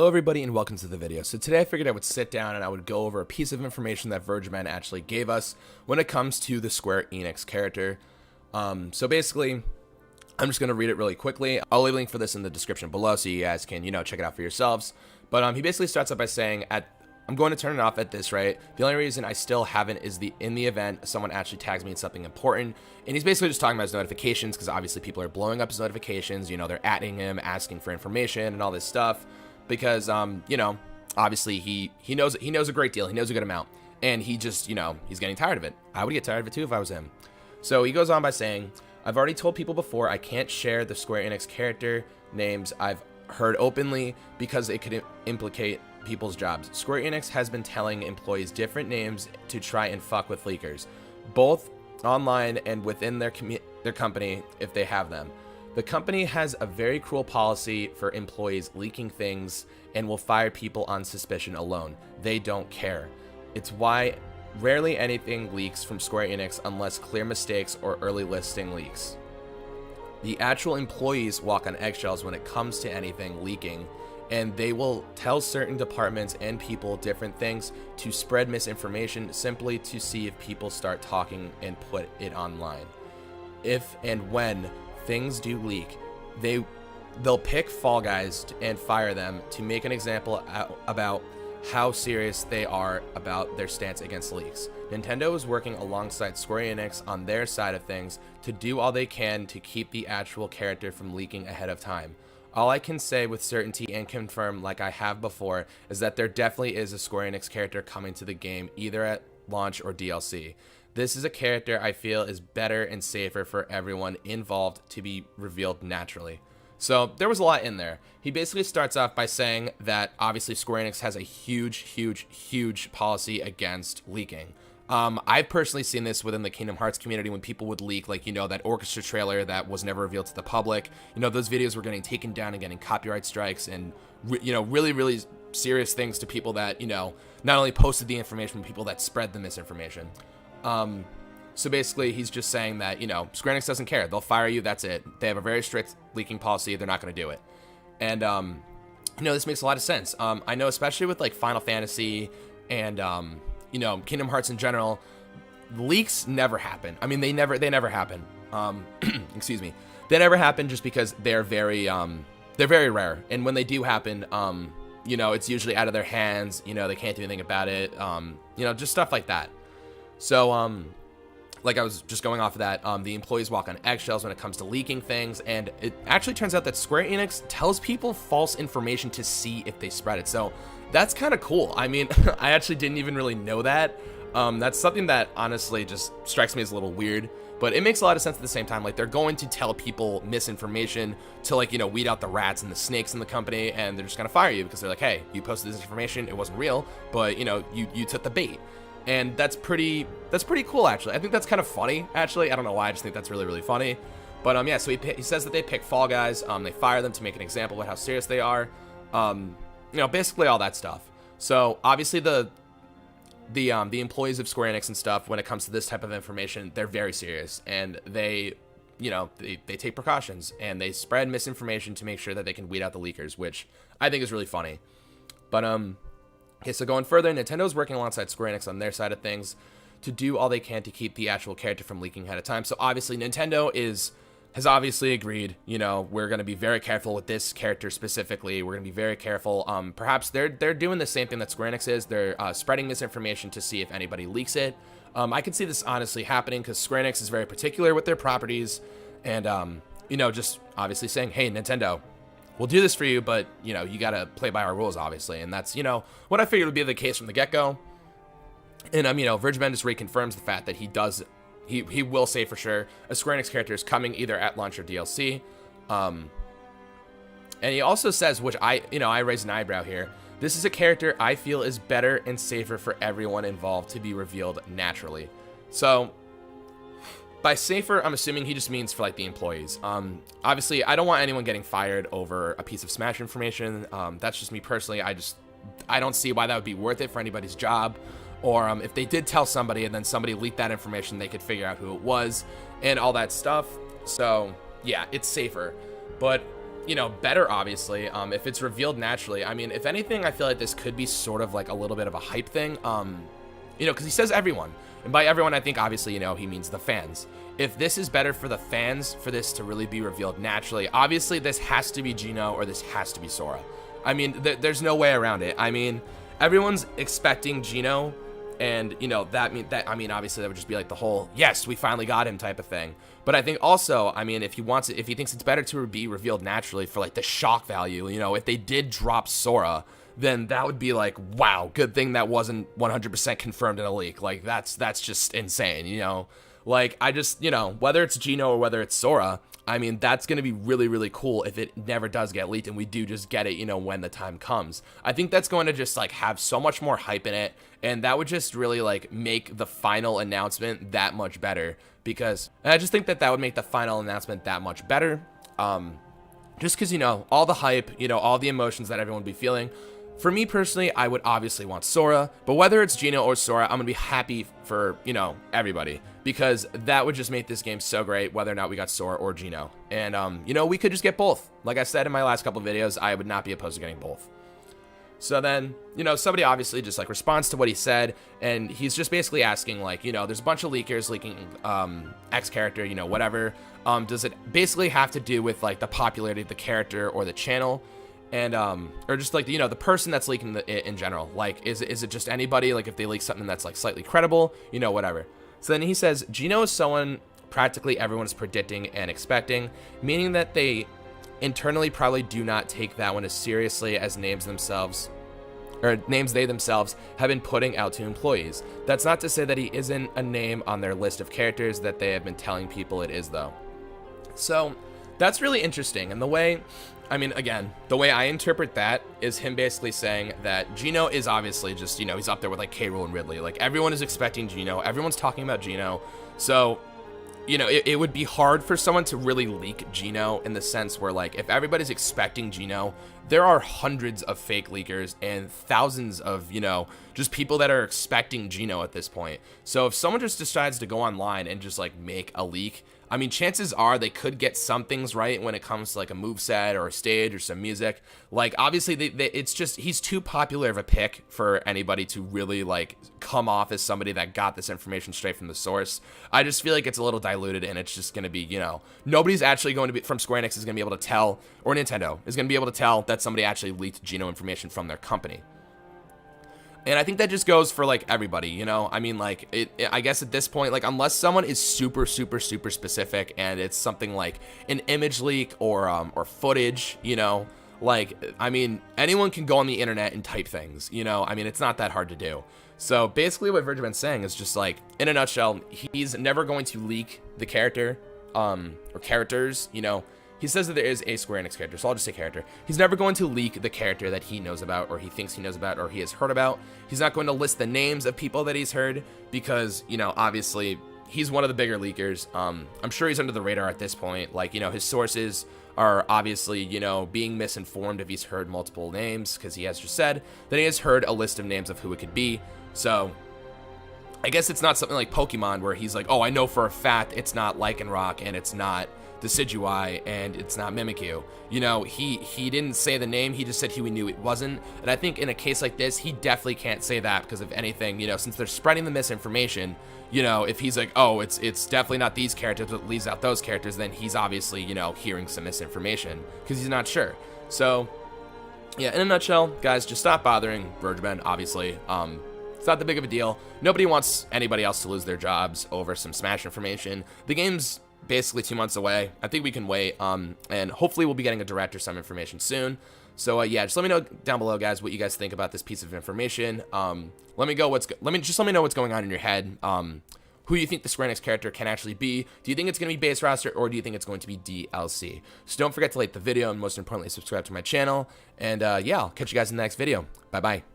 Hello everybody and welcome to the video. So today I figured I would sit down and I would go over a piece of information that Vergeben actually gave us when it comes to the Square Enix character. So basically, I'm just going to read it really quickly. I'll leave a link for this in the description below so you guys can, check it out for yourselves. But he basically starts up by saying, I'm going to turn it off at this rate. The only reason I still haven't is in the event someone actually tags me in something important. And he's basically just talking about his notifications because obviously people are blowing up his notifications. They're atting him, asking for information and all this stuff. Because obviously he knows a great deal. He knows a good amount, and he just he's getting tired of it. I would get tired of it too if I was him. So he goes on by saying, I've already told people before I can't share the Square Enix character names I've heard openly because it could implicate people's jobs. Square Enix has been telling employees different names to try and fuck with leakers, both online and within their company if they have them. The company has a very cruel policy for employees leaking things and will fire people on suspicion alone. They don't care. It's why rarely anything leaks from Square Enix unless clear mistakes or early listing leaks. The actual employees walk on eggshells when it comes to anything leaking, and they will tell certain departments and people different things to spread misinformation simply to see if people start talking and put it online. If and when things do leak, they'll pick fall guys and fire them to make an example about how serious they are about their stance against leaks. Nintendo is working alongside Square Enix on their side of things to do all they can to keep the actual character from leaking ahead of time. All I can say with certainty and confirm, like I have before, is that there definitely is a Square Enix character coming to the game, either at launch or DLC. This is a character I feel is better and safer for everyone involved to be revealed naturally. So there was a lot in there. He basically starts off by saying that obviously Square Enix has a huge policy against leaking. I've personally seen this within the Kingdom Hearts community when people would leak, like, that orchestra trailer that was never revealed to the public. Those videos were getting taken down and getting copyright strikes and, really serious things to people that, not only posted the information, but people that spread the misinformation. So basically he's just saying that, Square Enix doesn't care. They'll fire you. That's it. They have a very strict leaking policy. They're not going to do it. And, this makes a lot of sense. I know, especially with like Final Fantasy and, Kingdom Hearts in general, leaks never happen. I mean, they never happen. Excuse me. They never happen just because they're very rare. And when they do happen, it's usually out of their hands. They can't do anything about it. Just stuff like that. So, like I was just going off of that, the employees walk on eggshells when it comes to leaking things, and it actually turns out that Square Enix tells people false information to see if they spread it. So that's kind of cool. I mean, I actually didn't even really know that. That's something that honestly just strikes me as a little weird, but it makes a lot of sense at the same time. Like, they're going to tell people misinformation to, like, weed out the rats and the snakes in the company, and they're just gonna fire you because they're like, hey, you posted this information, it wasn't real, but you took the bait. And that's pretty cool, actually. I think that's kind of funny, actually. I don't know why, I just think that's really funny. But yeah, so he says that they pick fall guys, they fire them to make an example of how serious they are, basically all that stuff. So obviously the employees of Square Enix and stuff, when it comes to this type of information, they're very serious, and they take precautions, and they spread misinformation to make sure that they can weed out the leakers, which I think is really funny. But okay, so going further, Nintendo is working alongside Square Enix on their side of things to do all they can to keep the actual character from leaking ahead of time. So obviously Nintendo has obviously agreed, we're going to be very careful with this character specifically. We're going to be very careful. Perhaps they're doing the same thing that Square Enix is. They're spreading misinformation to see if anybody leaks it. I could see this honestly happening because Square Enix is very particular with their properties, and just obviously saying, hey, Nintendo, we'll do this for you, but, you got to play by our rules, obviously. And that's, what I figured would be the case from the get-go. And, Vergeben just reconfirms the fact that he will say for sure a Square Enix character is coming either at launch or DLC. And he also says, which I raised an eyebrow here, this is a character I feel is better and safer for everyone involved to be revealed naturally. So by safer, I'm assuming he just means for, like, the employees. Obviously, I don't want anyone getting fired over a piece of Smash information. That's just me personally. I don't see why that would be worth it for anybody's job. Or if they did tell somebody and then somebody leaked that information, they could figure out who it was and all that stuff. So, yeah, it's safer. But you know, better, obviously, if it's revealed naturally. I mean, if anything, I feel like this could be sort of like a little bit of a hype thing, you know, because he says everyone, and by everyone, I think, obviously, you know, he means the fans. If this is better for the fans, for this to really be revealed naturally, obviously, this has to be Gino or this has to be Sora. I mean, there's no way around it. I mean, everyone's expecting Gino, and, you know, I mean, obviously, that would just be like the whole, yes, we finally got him type of thing. But I think also, I mean, if he thinks it's better to be revealed naturally for, like, the shock value, you know, if they did drop Sora, then that would be like, wow, good thing that wasn't 100% confirmed in a leak. Like, that's just insane, you know? Like, I just, you know, whether it's Gino or whether it's Sora, I mean, that's going to be really, really cool if it never does get leaked and we do just get it, you know, when the time comes. I think that's going to just, like, have so much more hype in it, and that would just really, like, make the final announcement that much better, because I just think that would make the final announcement that much better, just because, you know, all the hype, you know, all the emotions that everyone would be feeling. For me personally, I would obviously want Sora, but whether it's Gino or Sora, I'm going to be happy for, you know, everybody, because that would just make this game so great, whether or not we got Sora or Gino. And, you know, we could just get both. Like I said in my last couple of videos, I would not be opposed to getting both. So then, you know, somebody obviously just, like, responds to what he said, and he's just basically asking, like, you know, there's a bunch of leakers leaking X character, you know, whatever. Does it basically have to do with, like, the popularity of the character or the channel? And, or just, like, you know, the person that's leaking it in general. Like, is it just anybody? Like, if they leak something that's, like, slightly credible, you know, whatever. So then he says, Gino is someone practically everyone is predicting and expecting, meaning that they internally probably do not take that one as seriously as names they themselves have been putting out to employees. That's not to say that he isn't a name on their list of characters that they have been telling people it is, though. So that's really interesting. And the way, I mean, again, the way I interpret that is him basically saying that Gino is obviously just, you know, he's up there with, like, K. Rool and Ridley. Like, everyone is expecting Gino. Everyone's talking about Gino. So, you know, it would be hard for someone to really leak Gino in the sense where, like, if everybody's expecting Gino, there are hundreds of fake leakers and thousands of, you know, just people that are expecting Gino at this point. So if someone just decides to go online and just, like, make a leak, I mean, chances are they could get some things right when it comes to, like, a moveset or a stage or some music. Like, obviously, it's just, he's too popular of a pick for anybody to really, like, come off as somebody that got this information straight from the source. I just feel like it's a little diluted, and it's just going to be, you know, nobody's actually going to be, from Square Enix is going to be able to tell, or Nintendo is going to be able to tell that somebody actually leaked Gino information from their company. And I think that just goes for, like, everybody, you know? I mean, like, I guess at this point, like, unless someone is super, super, super specific and it's something like an image leak or footage, you know? Like, I mean, anyone can go on the internet and type things, you know? I mean, it's not that hard to do. So basically what Vergeben's saying is just, like, in a nutshell, he's never going to leak the character, or characters, you know? He says that there is a Square Enix character, so I'll just say character. He's never going to leak the character that he knows about, or he thinks he knows about, or he has heard about. He's not going to list the names of people that he's heard, because, you know, obviously, he's one of the bigger leakers. I'm sure he's under the radar at this point. Like, you know, his sources are obviously, you know, being misinformed if he's heard multiple names, because he has just said that he has heard a list of names of who it could be. So I guess it's not something like Pokemon, where he's like, oh, I know for a fact it's not Lycanroc, and it's not Decidueye, and it's not Mimikyu. You know, he didn't say the name, he just said he knew it wasn't. And I think in a case like this, he definitely can't say that, because if anything, you know, since they're spreading the misinformation, you know, if he's like, oh, it's definitely not these characters, but leaves out those characters, then he's obviously, you know, hearing some misinformation, because he's not sure. So, yeah, in a nutshell, guys, just stop bothering Vergeben, obviously. It's not that big of a deal. Nobody wants anybody else to lose their jobs over some Smash information. The game's basically 2 months away. I think we can wait, and hopefully we'll be getting a direct or some information soon. So yeah, just let me know down below, guys, what you guys think about this piece of information. Let me know what's going on in your head. Who you think the Square Enix character can actually be? Do you think it's going to be base roster, or do you think it's going to be DLC? So don't forget to like the video, and most importantly, subscribe to my channel. And yeah, I'll catch you guys in the next video. Bye bye.